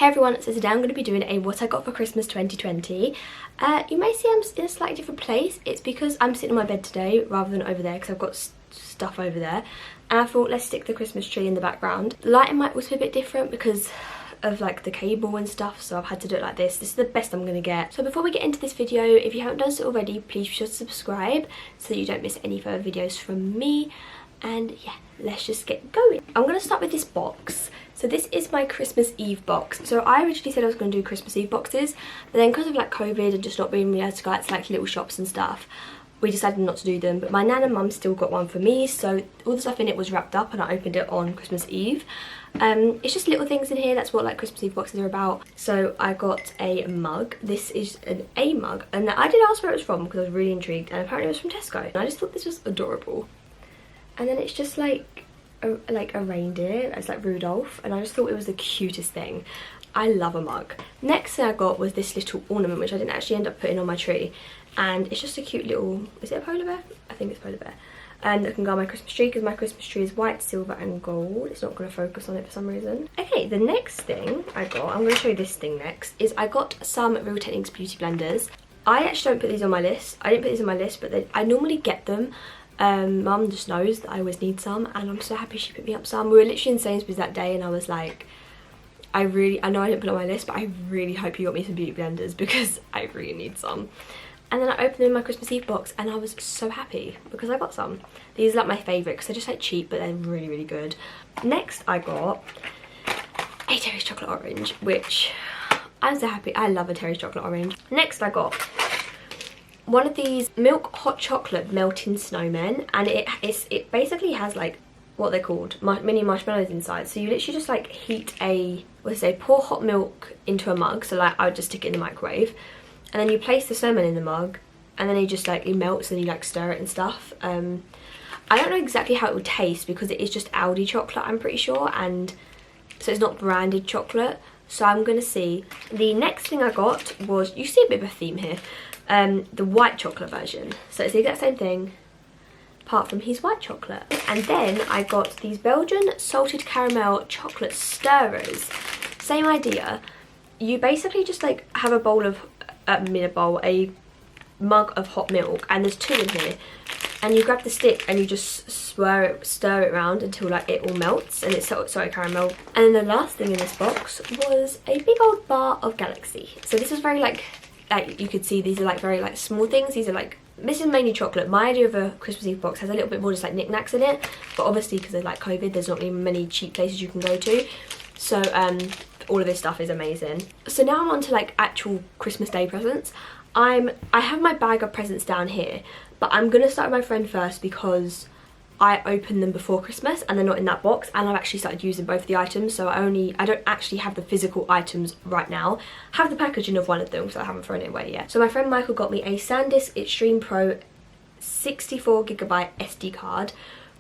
Hey everyone, so today I'm going to be doing a what I got for Christmas 2020. You may see I'm in a slightly different place. It's because I'm sitting on my bed today rather than over there because I've got stuff over there. And I thought let's stick the Christmas tree in the background. The lighting might also be a bit different because of like the cable and stuff, so I've had to do it like this. This is the best I'm going to get. So before we get into this video, if you haven't done so already, please be sure to subscribe so that you don't miss any further videos from me. And yeah, let's just get going. I'm going to start with this box. So this is my Christmas Eve box. So I originally said I was going to do Christmas Eve boxes, but then because of like COVID and just not being able to go out to like little shops and stuff, we decided not to do them. But my nan and mum still got one for me, so all the stuff in it was wrapped up and I opened it on Christmas Eve. It's just little things in here. That's what like Christmas Eve boxes are about. So I got a mug. This is a mug, and I did ask where it was from because I was really intrigued, and apparently it was from Tesco. And I just thought this was adorable. And then it's just like a reindeer. It's like Rudolph, and I just thought it was the cutest thing. I love a mug. Next thing I got was this little ornament, which I didn't actually end up putting on my tree, and it's just a cute little, is it a polar bear? I think it's polar bear. And it can go on my Christmas tree because my Christmas tree is white, silver and gold. It's not going to focus on it for some reason. Okay, the next thing I got, I'm going to show you this thing next, is I got some Real Techniques beauty blenders. I actually don't put these on my list. I didn't put these on my list, but I normally get them. Mum just knows that I always need some, and I'm so happy she picked me up some. We were literally in Sainsbury's that day and I was like, I know I didn't put it on my list, but I really hope you got me some beauty blenders because I really need some. And then I opened them in my Christmas Eve box and I was so happy because I got some. These are like my favourite because they're just like cheap, but they're really, really good. Next I got a Terry's chocolate orange, which I'm so happy. I love a Terry's chocolate orange. Next I got one of these milk hot chocolate melting snowmen, and it basically has like what they're called mini marshmallows inside. So you literally just like heat pour hot milk into a mug. So like I would just stick it in the microwave, and then you place the snowman in the mug, and then it melts and you like stir it and stuff. I don't know exactly how it would taste because it is just Aldi chocolate, I'm pretty sure, and so it's not branded chocolate. So I'm gonna see. The next thing I got was, you see a bit of a theme here, the white chocolate version. So it's the exact same thing apart from his white chocolate. And then I got these Belgian salted caramel chocolate stirrers. Same idea. You basically just like have a bowl of a mug of hot milk, and there's two in here, and you grab the stick and you just stir it around until like it all melts and it's salted caramel. And then the last thing in this box was a big old bar of Galaxy. So this was very like you could see these are like very like small things. These are like, this is mainly chocolate. My idea of a Christmas Eve box has a little bit more just like knickknacks in it, but obviously because of like COVID there's not really many cheap places you can go to, so all of this stuff is amazing. So now I'm on to like actual Christmas Day presents. I have my bag of presents down here, but I'm gonna start with my friend first because I opened them before Christmas and they're not in that box, and I've actually started using both the items, so I don't actually have the physical items right now. I have the packaging of one of them because I haven't thrown it away yet. So my friend Michael got me a SanDisk Extreme Pro 64GB SD card,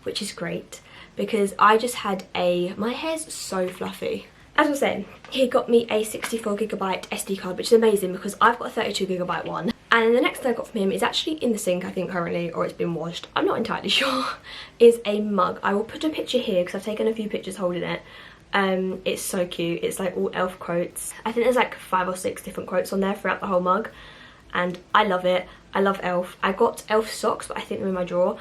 which is great because I just had my hair's so fluffy. As I was saying, he got me a 64GB SD card, which is amazing because I've got a 32GB one. And then the next thing I got from him is actually in the sink, I think currently, or it's been washed, I'm not entirely sure, is a mug. I will put a picture here because I've taken a few pictures holding it. It's so cute. It's like all elf quotes. I think there's like 5 or 6 different quotes on there throughout the whole mug, and I love it. I love elf. I got elf socks, but I think they're in my drawer.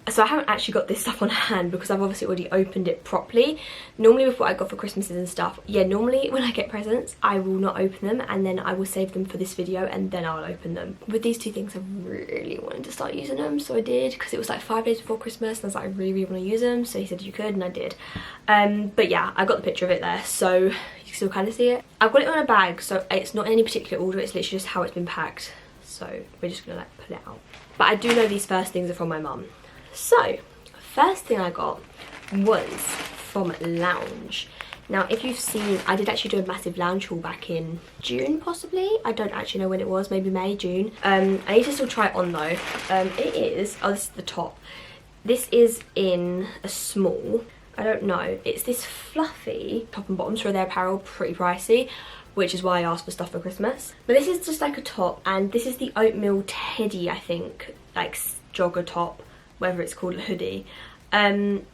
So I haven't actually got this stuff on hand because I've obviously already opened it properly. Normally with what I got for Christmases and stuff, yeah, normally when I get presents I will not open them, and then I will save them for this video and then I'll open them. With these two things I really wanted to start using them, so I did, because it was like 5 days before Christmas and I was like, I really, really want to use them, so he said you could, and I did. But yeah, I got the picture of it there, so you can still kind of see it. I've got it in a bag, so it's not in any particular order, it's literally just how it's been packed, so we're just gonna like pull it out. But I do know these first things are from my mum. So, first thing I got was from Lounge. Now, if you've seen, I did actually do a massive Lounge haul back in June, possibly. I don't actually know when it was, maybe May, June. I need to still try it on though. It is, oh, this is the top. This is in a small, I don't know. It's this fluffy top and bottoms for their apparel, pretty pricey, which is why I asked for stuff for Christmas. But this is just like a top, and this is the Oatmeal Teddy, I think, like jogger top, whether it's called a hoodie. And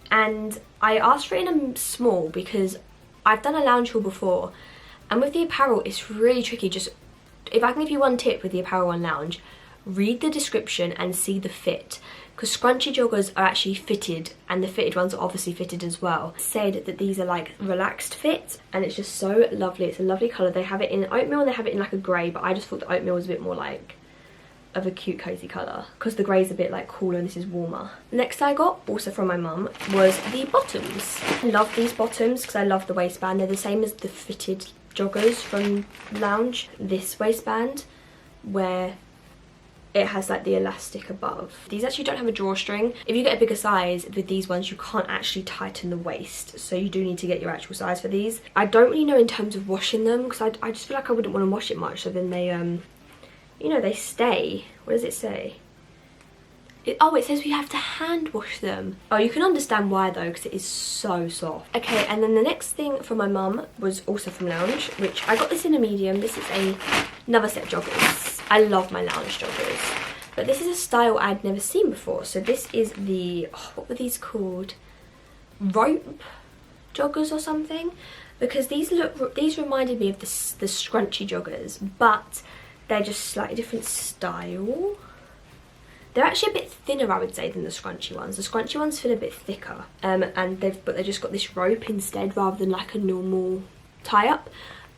I asked for it in a small because I've done a Lounge haul before And with the apparel, it's really tricky. Just, if I can give you one tip with the apparel on Lounge, read the description and see the fit, because scrunchy joggers are actually fitted, and the fitted ones are obviously fitted as well. It said that these are like relaxed fit, and it's just so lovely. It's a lovely colour. They have it in oatmeal and they have it in like a grey, but I just thought the oatmeal was a bit more like of a cute cozy colour, because the grey is a bit like cooler and this is warmer. Next I got, also from my mum, was the bottoms. I love these bottoms because I love the waistband. They're the same as the fitted joggers from Lounge. This waistband where it has like the elastic above. These actually don't have a drawstring. If you get a bigger size with these ones, you can't actually tighten the waist, so you do need to get your actual size for these. I don't really know in terms of washing them, because I just feel like I wouldn't want to wash it much, so then they you know, they stay. What does it say? Oh, it says we have to hand wash them. Oh, you can understand why though, because it is so soft. Okay, and then the next thing from my mum was also from Lounge, which I got this in a medium. This is another set of joggers. I love my Lounge joggers, but this is a style I'd never seen before. So this is the, oh, what were these called? Rope joggers or something? Because these reminded me of the scrunchy joggers, but they're just slightly different style. They're actually a bit thinner, I would say, than the scrunchy ones. The scrunchy ones feel a bit thicker, but they've just got this rope instead rather than like a normal tie-up.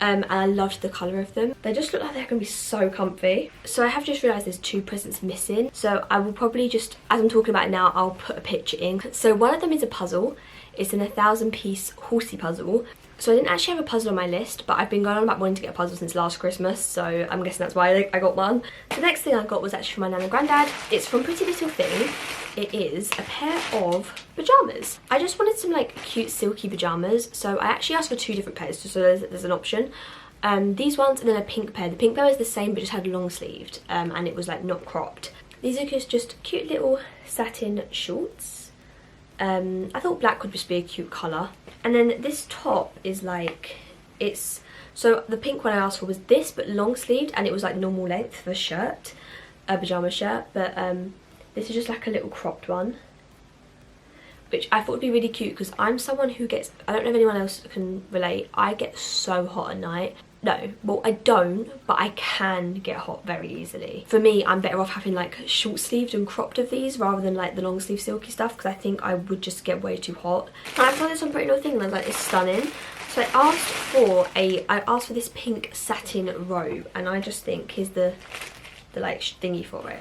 And I loved the colour of them. They just look like they're going to be so comfy. So I have just realised there's two presents missing. So I will probably just, as I'm talking about it now, I'll put a picture in. So one of them is a puzzle. It's an 1,000-piece horsey puzzle. So I didn't actually have a puzzle on my list, but I've been going on about wanting to get a puzzle since last Christmas, so I'm guessing that's why I got one. The next thing I got was actually from my nan and granddad. It's from Pretty Little Thing. It is a pair of pyjamas. I just wanted some like cute silky pyjamas, so I actually asked for two different pairs, just so there's an option. These ones and then a pink pair. The pink pair is the same but just had long sleeved, and it was like not cropped. These are just cute little satin shorts. I thought black would just be a cute colour. And then this top is like, so the pink one I asked for was this, but long sleeved, and it was like normal length for a shirt, a pyjama shirt, but this is just like a little cropped one, which I thought would be really cute, because I'm someone who gets, I don't know if anyone else can relate, I get so hot at night. No, well I don't, but I can get hot very easily. For me, I'm better off having like short sleeved and cropped of these rather than like the long sleeve silky stuff, because I think I would just get way too hot. And I saw this on Pretty Little Thing and I was like, it's stunning. So I asked for this pink satin robe, and I just think, here's the like thingy for it.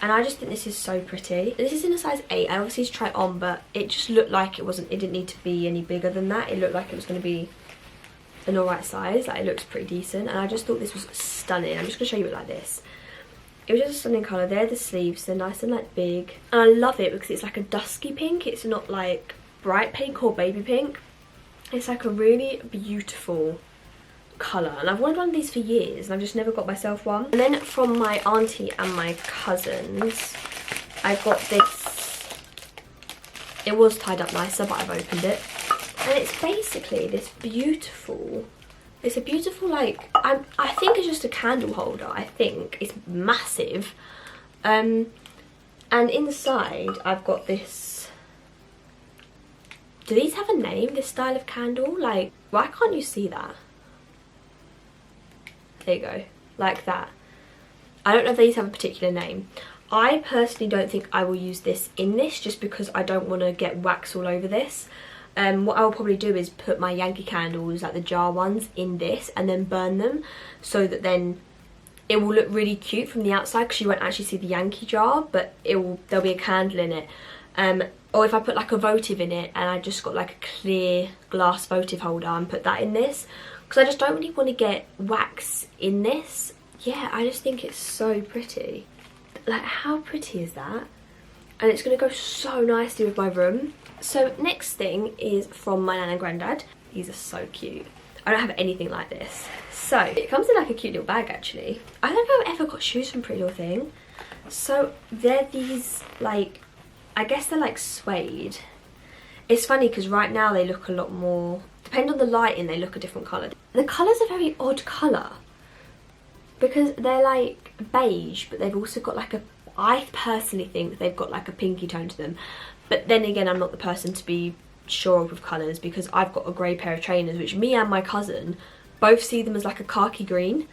And I just think this is so pretty. This is in a size 8. I obviously need to try it on, but it just looked like it didn't need to be any bigger than that. It looked like it was going to be an alright size. Like, it looks pretty decent, and I just thought this was stunning. I'm just going to show you it like this. It was just a stunning colour. They're the sleeves. They're nice and like big. And I love it because it's like a dusky pink. It's not like bright pink or baby pink. It's like a really beautiful colour, and I've wanted one of these for years and I've just never got myself one. And then from my auntie and my cousins, I got this. It was tied up nicer, but I've opened it, and it's basically this beautiful, it's a beautiful like, I think it's just a candle holder. I think it's massive, and inside I've got this, do these have a name, this style of candle? Like, why can't you see that? There you go, like that. I don't know if these have a particular name. I personally don't think I will use this in this, just because I don't want to get wax all over this. What I'll probably do is put my Yankee candles, like the jar ones, in this and then burn them, so that then it will look really cute from the outside, because you won't actually see the Yankee jar, but there'll be a candle in it. Or if I put like a votive in it and I just got like a clear glass votive holder and put that in this, because I just don't really want to get wax in this. Yeah, I just think it's so pretty. Like, how pretty is that? And it's going to go so nicely with my room. So next thing is from my nan and granddad. These are so cute. I don't have anything like this. So it comes in like a cute little bag actually. I don't think I've ever got shoes from Pretty Little Thing. So they're these like, I guess they're like suede. It's funny because right now they look a lot more, depending on the lighting, they look a different colour. The colour's a very odd colour, because they're like beige, but they've also got like a, I personally think they've got like a pinky tone to them. But then again, I'm not the person to be sure of colours, because I've got a grey pair of trainers, which me and my cousin both see them as like a khaki green,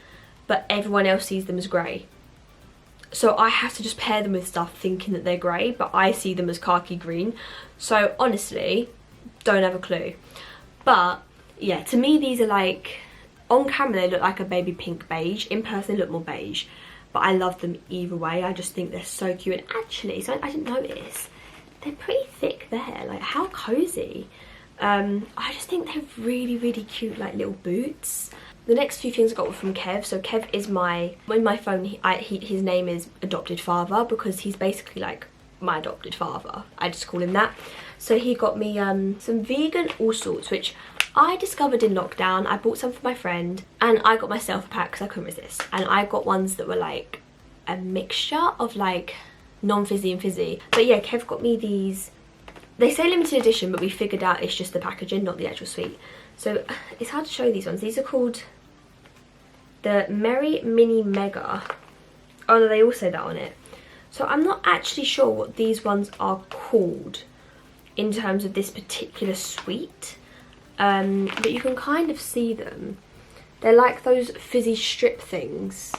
but everyone else sees them as grey. So I have to just pair them with stuff thinking that they're grey, but I see them as khaki green. So honestly, don't have a clue. But yeah, to me these are like, on camera they look like a baby pink beige. In person they look more beige. But I love them either way. I just think they're so cute. And actually, so I didn't notice, they're pretty thick there. Like, how cozy. I just think they're really, really cute, like little boots. The next few things I got were from Kev. So Kev is in my phone, his name is Adopted Father, because he's basically like my adopted father. I just call him that. So he got me some vegan all sorts, which I discovered in lockdown. I bought some for my friend and I got myself a pack because I couldn't resist. And I got ones that were like a mixture of like non-fizzy and fizzy. But yeah, Kev got me these. They say limited edition, but we figured out it's just the packaging, not the actual sweet. So it's hard to show these ones. These are called the Merry Mini Mega. Oh no, they all say that on it. So I'm not actually sure what these ones are called in terms of this particular sweet. But you can kind of see them. They're like those fizzy strip things.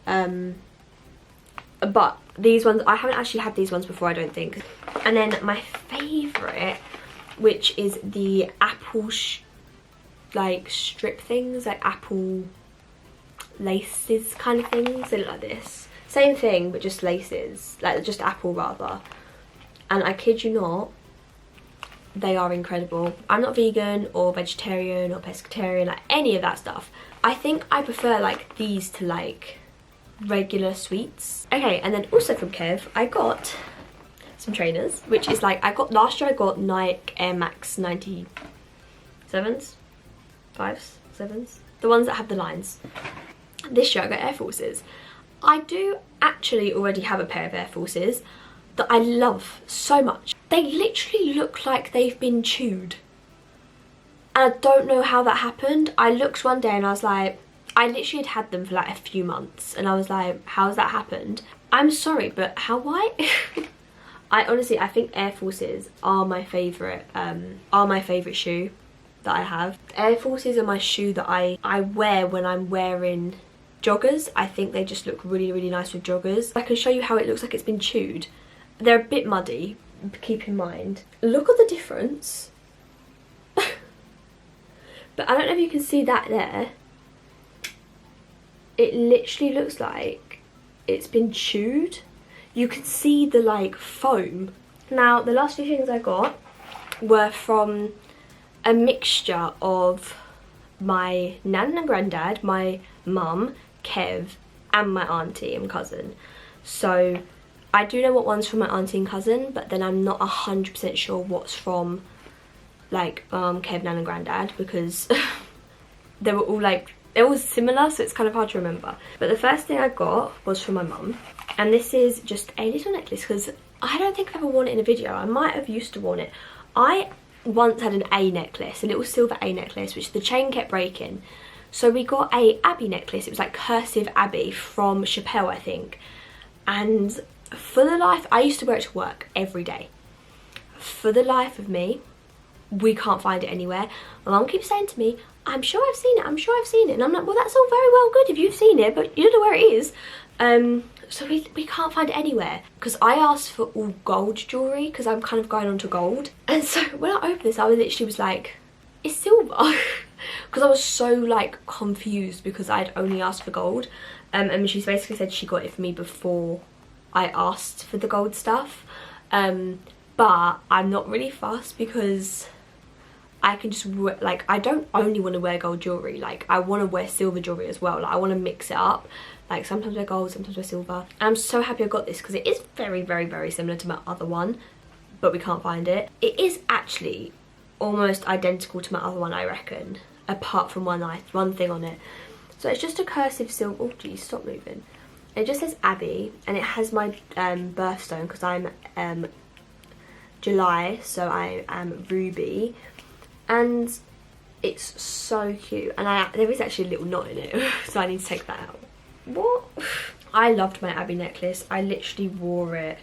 But these ones, I haven't actually had these ones before, I don't think. And then my favourite, which is the apple like strip things, like apple laces kind of things. They look like this. Same thing, but just laces, like just apple rather. And I kid you not, they are incredible. I'm not vegan or vegetarian or pescatarian, like any of that stuff. I think I prefer like these to like regular sweets. Okay, and then also from Kev, I got some trainers, which is like, last year I got Nike Air Max 97s, 5s, 7s, the ones that have the lines. This year I got Air Forces. I do actually already have a pair of Air Forces that I love so much. They literally look like they've been chewed. And I don't know how that happened. I looked one day and I was like, I literally had them for like a few months and I was like, how's that happened? I'm sorry, but how, why? I think Air Forces are my favourite shoe that I have. Air Forces are my shoe that I wear when I'm wearing joggers. I think they just look really, really nice with joggers. I can show you how it looks like it's been chewed. They're a bit muddy, keep in mind. Look at the difference. But I don't know if you can see that there. It literally looks like it's been chewed. You can see the like foam. Now, the last few things I got were from a mixture of my nan and granddad, my mum, Kev, and my auntie and cousin. So I do know what one's from my auntie and cousin, but then I'm not 100% sure what's from like Kev, nan and granddad, because they were all like, they're all similar, so it's kind of hard to remember. But the first thing I got was from my mum, and this is just a little necklace, because I don't think I've ever worn it in a video. I might have used to worn it. I once had an A necklace, a little silver A necklace, which the chain kept breaking. So we got a Abbey necklace. It was like cursive Abbey from Chappelle, I think. And for the life, I used to wear it to work every day. For the life of me, we can't find it anywhere. My mum keeps saying to me, I'm sure I've seen it, I'm sure I've seen it. And I'm like, well, that's all very well good if you've seen it, but you don't know where it is. So we can't find it anywhere. Because I asked for all gold jewellery, because I'm kind of going on to gold. And so when I opened this, I literally was like, it's silver. Because I was so like confused because I'd only asked for gold. And she basically said she got it for me before I asked for the gold stuff. But I'm not really fussed, because I can just like, I don't only want to wear gold jewellery, like I want to wear silver jewellery as well. Like I want to mix it up, like sometimes wear gold, sometimes wear silver. And I'm so happy I got this, because it is very, very, very similar to my other one, but we can't find it. It is actually almost identical to my other one, I reckon, apart from one thing on it. So it's just a cursive silver, oh geez, stop moving. It just says Abbey, and it has my birthstone, because I'm July, so I am Ruby. And it's so cute, and there is actually a little knot in it, so I need to take that out. What? I loved my Abbey necklace. I literally wore it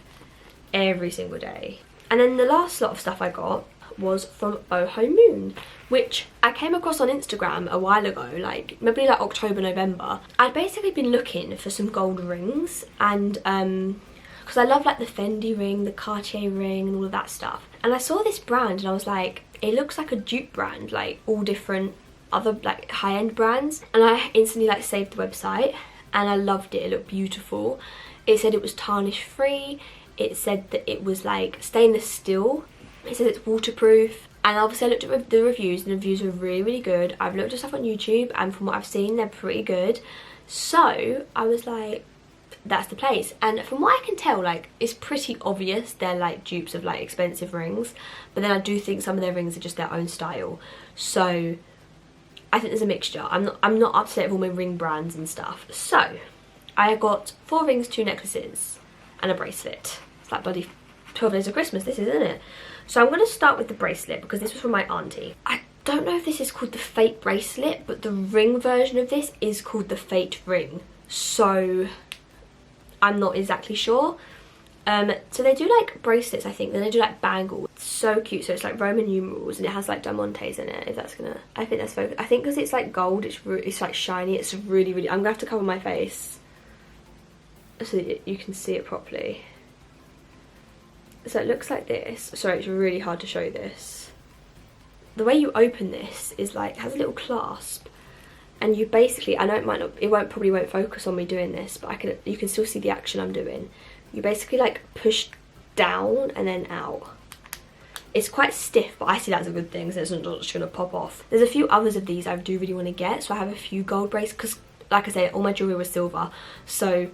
every single day. And then the last lot of stuff I got was from Boho Moon, which I came across on Instagram a while ago, like maybe like October, November. I'd basically been looking for some gold rings, and because I love like the Fendi ring, the Cartier ring and all of that stuff. And I saw this brand and I was like, it looks like a dupe brand, like all different other like high-end brands. And I instantly like saved the website and I loved it. It looked beautiful. It said it was tarnish free. It said that it was like stainless steel. It said it's waterproof. And obviously I looked at the reviews and the reviews were really, really good. I've looked at stuff on YouTube and from what I've seen, they're pretty good. So I was like, that's the place. And from what I can tell, like, it's pretty obvious they're like dupes of like expensive rings, but then I do think some of their rings are just their own style. So I think there's a mixture. I'm not upset with all my ring brands and stuff. So I got 4 rings, 2 necklaces and a bracelet. It's like bloody 12 days of Christmas, this is, isn't it? So I'm going to start with the bracelet because this was from my auntie. I don't know if this is called the Fate bracelet, but the ring version of this is called the Fate ring. So I'm not exactly sure. So they do like bracelets, I think, then they do like bangles. It's so cute. So it's like Roman numerals and it has like diamantes in it, if that's gonna, I think that's focused. I think because it's like gold, it's like shiny, it's really, really, I'm gonna have to cover my face so that you can see it properly. So it looks like this. Sorry, it's really hard to show this. The way you open this is like, it has a little clasp. And you basically, I know it might not, probably won't focus on me doing this, but you can still see the action I'm doing. You basically like push down and then out. It's quite stiff, but I see that as a good thing, so it's not just gonna pop off. There's a few others of these I do really want to get, so I have a few gold bracelets, because like I say, all my jewellery was silver, so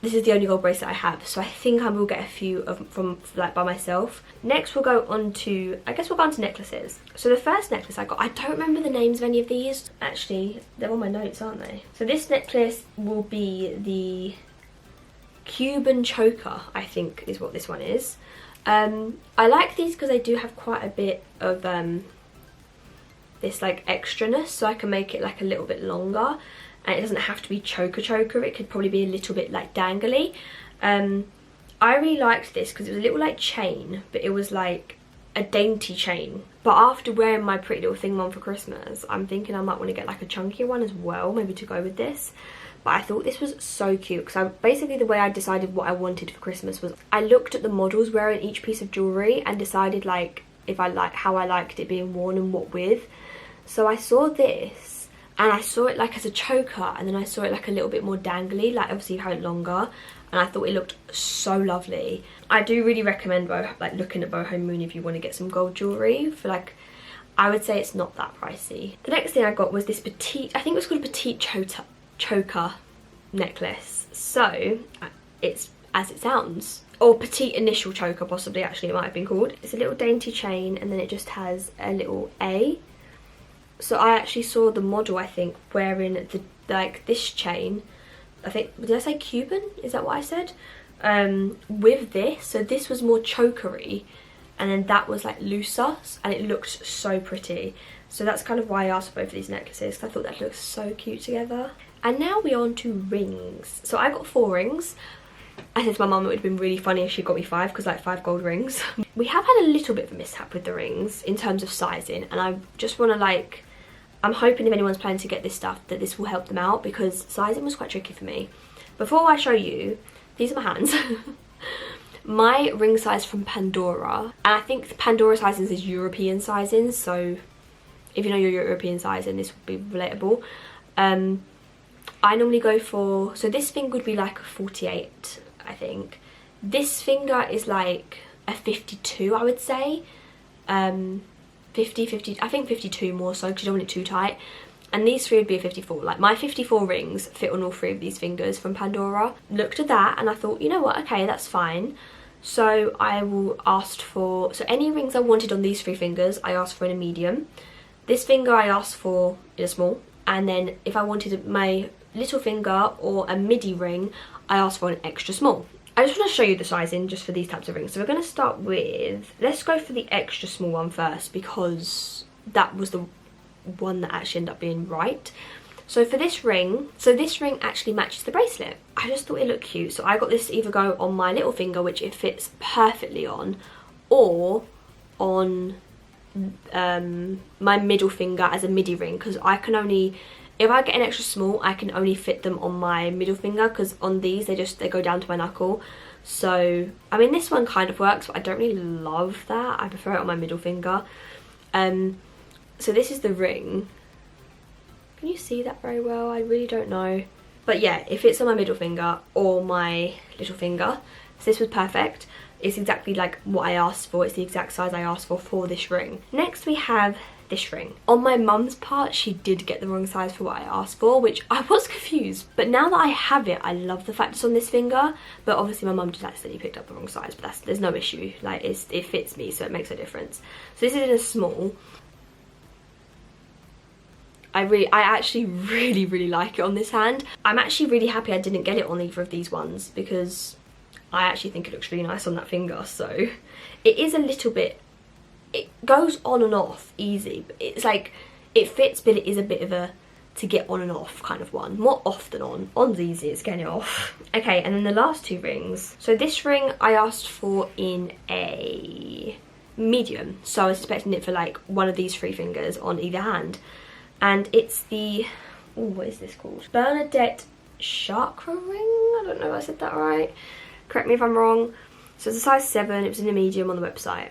this is the only gold bracelet I have, so I think I will get a few from like by myself. Next we'll go on to, I guess we'll go on to necklaces. So the first necklace I got, I don't remember the names of any of these. Actually, they're on my notes, aren't they? So this necklace will be the Cuban Choker, I think is what this one is. I like these because they do have quite a bit of this like extraness, so I can make it like a little bit longer. And it doesn't have to be choker, it could probably be a little bit like dangly. I really liked this because it was a little like chain, but it was like a dainty chain. But after wearing my Pretty Little Thing one for Christmas, I'm thinking I might want to get like a chunkier one as well, maybe to go with this. But I thought this was so cute because basically the way I decided what I wanted for Christmas was I looked at the models wearing each piece of jewellery and decided like if I like how I liked it being worn and what with. So I saw this and I saw it like as a choker, and then I saw it like a little bit more dangly, like obviously you have it longer, and I thought it looked so lovely. I do really recommend like looking at Boho Moon if you want to get some gold jewellery for like, I would say it's not that pricey. The next thing I got was this Petite, I think it was called a Petite choker necklace. So it's as it sounds, or Petite initial choker possibly, actually it might have been called. It's a little dainty chain and then it just has a little A. So I actually saw the model, I think, wearing the like this chain. I think, did I say Cuban? Is that what I said? With this, so this was more chokery, and then that was like looser, and it looked so pretty. So that's kind of why I asked for both of these necklaces, because I thought that looked so cute together. And now we're on to rings. So I got 4 rings. I said to my mum it would have been really funny if she got me 5, because like 5 gold rings. We have had a little bit of a mishap with the rings in terms of sizing, and I just want to like, I'm hoping if anyone's planning to get this stuff that this will help them out, because sizing was quite tricky for me. Before I show you, these are my hands. My ring size from Pandora, and I think Pandora sizing is European sizing, so if you know your European sizing, this would be relatable. I normally go for, so this finger would be like a 48, I think. This finger is like a 52, I would say. 50, I think 52 more so, because you don't want it too tight. And these 3 would be a 54. Like my 54 rings fit on all 3 of these fingers from Pandora. Looked at that and I thought, you know what, okay, that's fine. So I will ask for, so any rings I wanted on these 3 fingers, I asked for in a medium. This finger I asked for in a small. And then if I wanted my little finger or a midi ring, I asked for an extra small. I just want to show you the sizing just for these types of rings. So we're going to start with, let's go for the extra small one first, because that was the one that actually ended up being right. So for this ring, so this ring actually matches the bracelet. I just thought it looked cute, so I got this to either go on my little finger, which it fits perfectly on, or on my middle finger as a midi ring, because I can only, if I get an extra small, I can only fit them on my middle finger, because on these they go down to my knuckle. So I mean, this one kind of works, but I don't really love that. I prefer it on my middle finger. So this is the ring. Can you see that very well? I really don't know. But yeah, it fits on my middle finger or my little finger. So this was perfect. It's exactly like what I asked for. It's the exact size I asked for this ring. Next we have this ring. On my mum's part, she did get the wrong size for what I asked for, which I was confused. But now that I have it, I love the fact it's on this finger. But obviously my mum just accidentally picked up the wrong size, but there's no issue. Like, it fits me, so it makes a difference. So this is in a small. I actually really like it on this hand. I'm actually really happy I didn't get it on either of these ones, because I actually think it looks really nice on that finger. So it is a little bit, it goes on and off easy, but it's like, it fits, but it is a bit of a to get on and off kind of one. More off than on. On's easy, it's getting it off. Okay, and then the last two rings. So this ring I asked for in a medium, so I was expecting it for like one of these three fingers on either hand. And it's the, oh, what is this called? Bernadette chakra ring? I don't know if I said that right. Correct me if I'm wrong. So it's a size 7, it was in a medium on the website.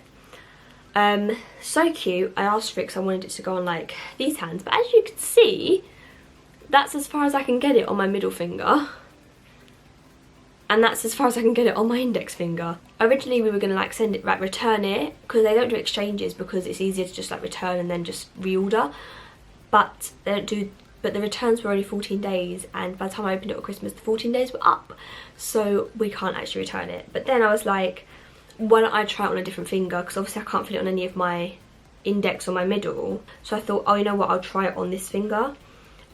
So cute. I asked for it because I wanted it to go on like these hands. But as you can see, that's as far as I can get it on my middle finger. And that's as far as I can get it on my index finger. Originally we were going to like send it, like return it, because they don't do exchanges, because it's easier to just like return and then just reorder. But they don't do, but the returns were only 14 days, and by the time I opened it at Christmas, the 14 days were up, so we can't actually return it. But then I was like, why don't I try it on a different finger, because obviously I can't fit it on any of my index or my middle. So I thought, oh, you know what, I'll try it on this finger.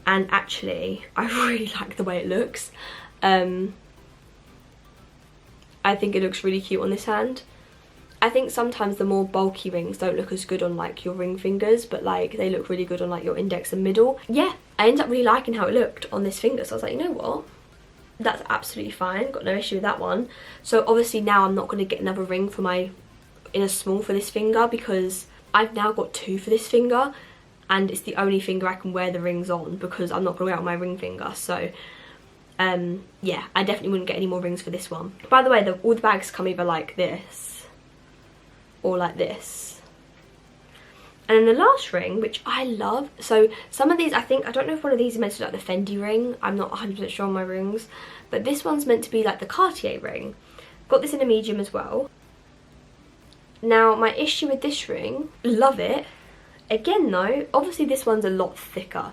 And actually, I really like the way it looks. I think it looks really cute on this hand. I think sometimes the more bulky rings don't look as good on like your ring fingers, but like they look really good on like your index and middle. Yeah, I ended up really liking how it looked on this finger, so I was like, you know what, that's absolutely fine, got no issue with that one. So obviously now I'm not going to get another ring for my in a small for this finger, because I've now got 2 for this finger, and it's the only finger I can wear the rings on, because I'm not going to wear it on my ring finger. So yeah, I definitely wouldn't get any more rings for this one. By the way, all the bags come either like this or like this. And then the last ring, which I love, so some of these, I don't know if one of these is meant to be like the Fendi ring, I'm not 100% sure on my rings, but this one's meant to be like the Cartier ring. Got this in a medium as well. Now my issue with this ring, love it, again though, obviously this one's a lot thicker,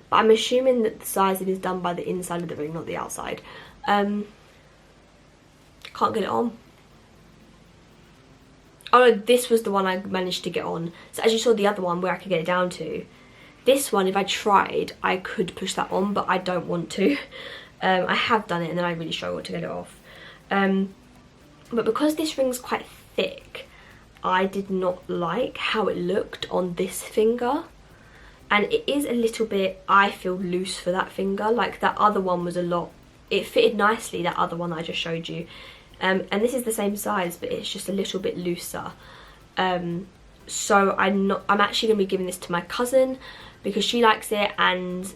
but I'm assuming that the sizing is done by the inside of the ring, not the outside. Can't get it on. Oh no, this was the one I managed to get on. So as you saw the other one where I could get it down to, this one, if I tried, I could push that on, but I don't want to. I have done it and then I really struggled to get it off. But because this ring's quite thick, I did not like how it looked on this finger. And it is a little bit, I feel, loose for that finger. Like that other one was a lot, it fitted nicely, that other one that I just showed you. And this is the same size, but it's just a little bit looser. So I'm actually going to be giving this to my cousin, because she likes it, and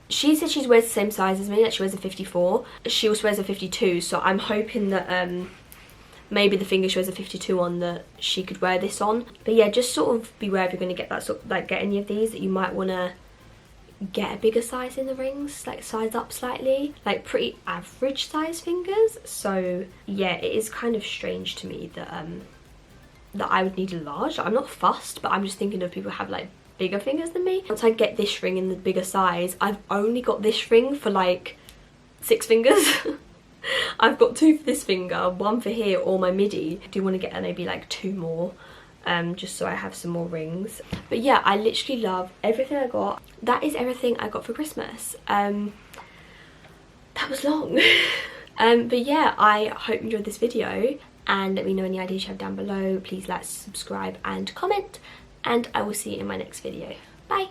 she said she wears the same size as me, like she wears a 54. She also wears a 52, so I'm hoping that maybe the finger she wears a 52 on, that she could wear this on. But yeah, just sort of beware if you're going to get that sort of, like get any of these, that you might want to get a bigger size in the rings, like size up slightly, like pretty average size fingers. So yeah, it is kind of strange to me that that I would need a large. I'm not fussed, but I'm just thinking of people who have like bigger fingers than me. Once I get this ring in the bigger size, I've only got this ring for like 6 fingers. I've got 2 for this finger, 1 for here or my midi. I do want to get maybe like 2 more, just so I have some more rings. But yeah, I literally love everything I got. That is everything I got for Christmas. That was long. But yeah, I hope you enjoyed this video, and let me know any ideas you have down below. Please like, subscribe and comment, and I will see you in my next video. Bye.